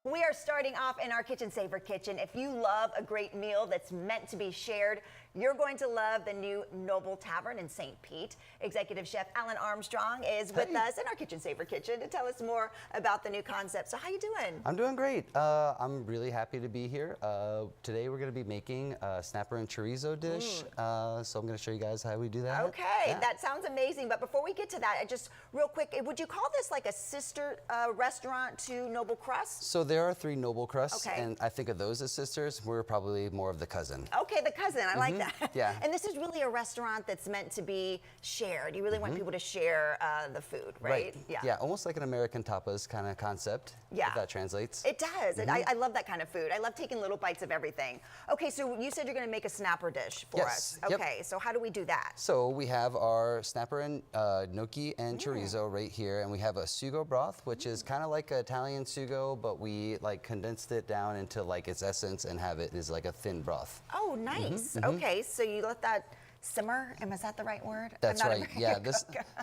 We are starting off in our Kitchen Saver kitchen. If you love a great meal that's meant to be shared, you're going to love the new Noble Tavern in St. Pete. Executive Chef Allan Armstrong is with us in our Kitchen Saver kitchen to tell us more about the new concept. So how you doing? I'm doing great. I'm really happy to be here. Today we're going to be making a snapper and chorizo dish. So I'm going to show you guys how we do that. Okay, that sounds amazing. But before we get to that, just real quick, would you call this like a sister restaurant to Noble Crust? So there are 3 Noble Crusts, Okay. and I think of those as sisters. We're probably more of the cousin. Okay, the cousin. I like that. Yeah. And this is really a restaurant that's meant to be shared. You really want people to share the food, right? Yeah, almost like an American tapas kind of concept, if that translates. It does. I love that kind of food. I love taking little bites of everything. Okay, so you said you're going to make a snapper dish for us. Okay, so how do we do that? So we have our snapper and gnocchi and chorizo right here, and we have a sugo broth, which is kind of like an Italian sugo, but we like condensed it down into like its essence and have it as like a thin broth. Oh, nice. Okay, so you let that simmer. Is that the right word? That's right. Yeah,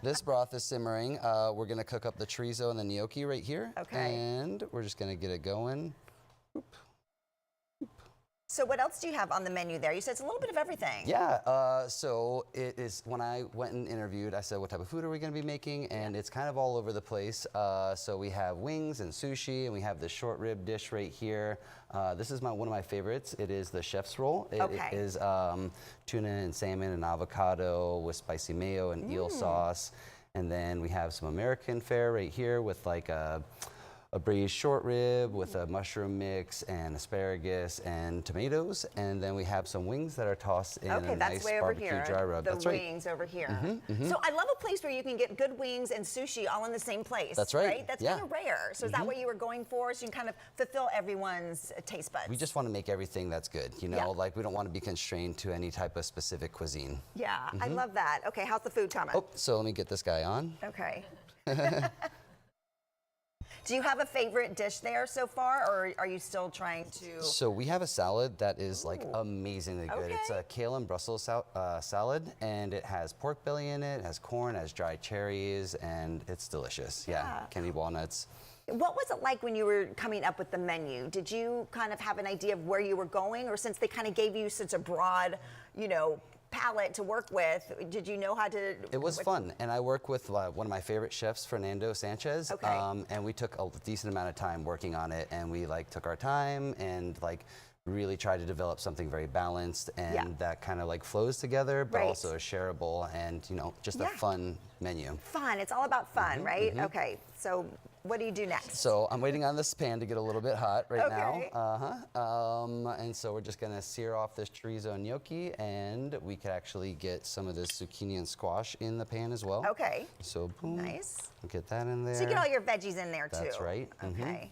this broth is simmering. We're gonna cook up the chorizo and the gnocchi right here. Okay. And we're just gonna get it going. Oop. So what else do you have on the menu there? You said it's a little bit of everything. Yeah, so it is, when I went and interviewed, I said, what type of food are we gonna be making? And it's kind of all over the place. So we have wings and sushi, and we have the short rib dish right here. This is one of my favorites. It is the chef's roll. It is tuna and salmon and avocado with spicy mayo and eel sauce. And then we have some American fare right here with like a braised short rib with a mushroom mix and asparagus and tomatoes, and then we have some wings that are tossed in a nice barbecue dry rub. The wings over here. So I love a place where you can get good wings and sushi all in the same place. That's right. That's kind of rare. So is that what you were going for? So you can kind of fulfill everyone's taste buds. We just want to make everything that's good. You know, like we don't want to be constrained to any type of specific cuisine. Yeah, I love that. Okay, how's the food coming? Oh, so let me get this guy on. Okay. Do you have a favorite dish there so far, or are you still trying to? So we have a salad that is like amazingly good. It's a kale and Brussels salad, and it has pork belly in it, has corn, has dried cherries, and it's delicious. Yeah, candied walnuts. What was it like when you were coming up with the menu? Did you kind of have an idea of where you were going, or since they kind of gave you such a broad, you know, palette to work with, did you know how to? It was fun, and I work with one of my favorite chefs, Fernando Sanchez, and we took a decent amount of time working on it, and we like took our time and like really tried to develop something very balanced and that kind of like flows together, but also is shareable and, you know, just a fun menu. Fun, it's all about fun, right? Okay, so what do you do next? So I'm waiting on this pan to get a little bit hot right now. And so we're just gonna sear off this chorizo and gnocchi, and we could actually get some of this zucchini and squash in the pan as well. Okay. So boom. Nice. Get that in there. So you get all your veggies in there too. That's right. Okay.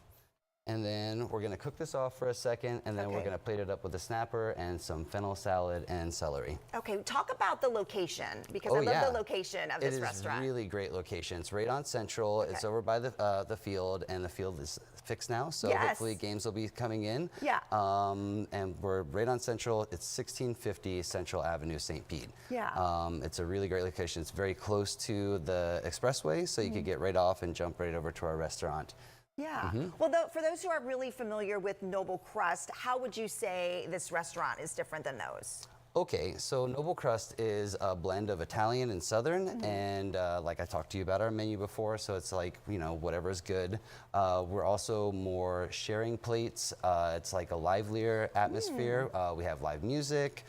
And then we're gonna cook this off for a second, and then we're gonna plate it up with a snapper and some fennel salad and celery. Okay, talk about the location, because I love the location of this restaurant. It is a really great location. It's right on Central. It's over by the field, and the field is fixed now, so hopefully games will be coming in. Yeah. And we're right on Central. It's 1650 Central Avenue, St. Pete. Yeah. It's a really great location. It's very close to the expressway, so you could get right off and jump right over to our restaurant. Yeah. Well, for those who are really familiar with Noble Crust, how would you say this restaurant is different than those? Okay, so Noble Crust is a blend of Italian and Southern, and like I talked to you about our menu before, so it's like, you know, whatever's good. We're also more sharing plates. It's like a livelier atmosphere. We have live music.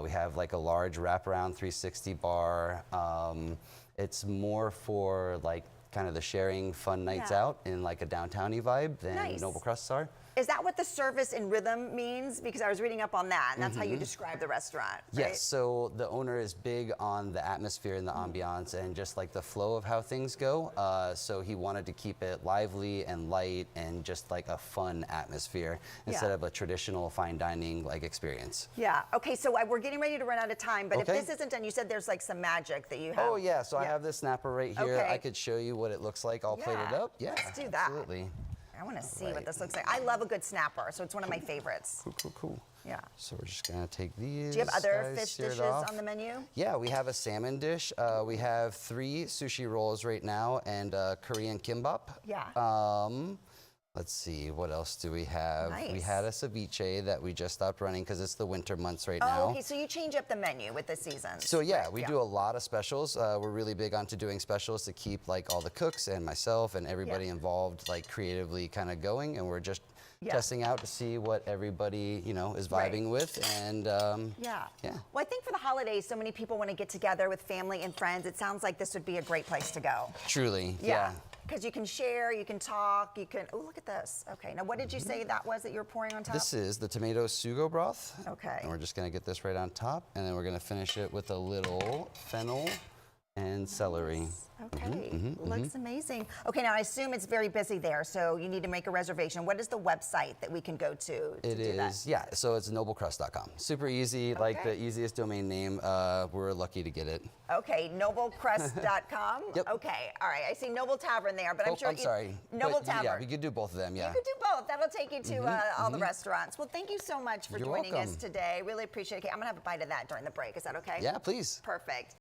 We have like a large wraparound 360 bar. It's more for like kind of the sharing fun nights out in like a downtowny vibe than Noble Crusts are. Is that what the service in rhythm means? Because I was reading up on that, and that's how you describe the restaurant, right? Yes, so the owner is big on the atmosphere and the ambiance and just like the flow of how things go. So he wanted to keep it lively and light and just like a fun atmosphere instead of a traditional fine dining like experience. Yeah, okay, so we're getting ready to run out of time, but if this isn't done, you said there's like some magic that you have. Oh yeah, so I have this snapper right here. I could show you what it looks like all plated up. Yeah, let's do that. Absolutely. I want to see what this looks like. I love a good snapper, so it's one of my favorites. Cool. Yeah. So we're just gonna take these. Do you have other fish dishes on the menu? Yeah, we have a salmon dish. We have 3 sushi rolls right now and Korean kimbap. Yeah. Let's see, what else do we have? We Nice. had a ceviche that we just stopped running because it's the winter months right Oh, now. okay, so you change up the menu with the seasons. So yeah, Right, we do a lot of specials. We're really big onto doing specials to keep like all the cooks and myself and everybody involved like creatively kind of going, and we're just testing out to see what everybody, you know, is vibing with. And Yeah. Well, I think for the holidays, so many people want to get together with family and friends. It sounds like this would be a great place to go. Truly, Because you can share, you can talk, you can. Oh, look at this. Okay, now what did you say that was that you were pouring on top? This is the tomato sugo broth. Okay. And we're just gonna get this right on top, and then we're gonna finish it with a little fennel and celery. Okay, looks amazing. Okay, now I assume it's very busy there, so you need to make a reservation. What is the website that we can go to It do that? is, yeah, so it's noblecrust.com. Super easy, like the easiest domain name. We're lucky to get it. Okay, noblecrust.com. Yep. Okay, all right. I see Noble Tavern there, but I'm sure I'm sorry. Noble But, Tavern. Yeah, we could do both of them, yeah. You could do both. That'll take you to all the restaurants. Well, thank you so much for You're joining us welcome. today. Really appreciate it. Okay, I'm gonna have a bite of that during the break. Is that okay? Yeah, please. Perfect.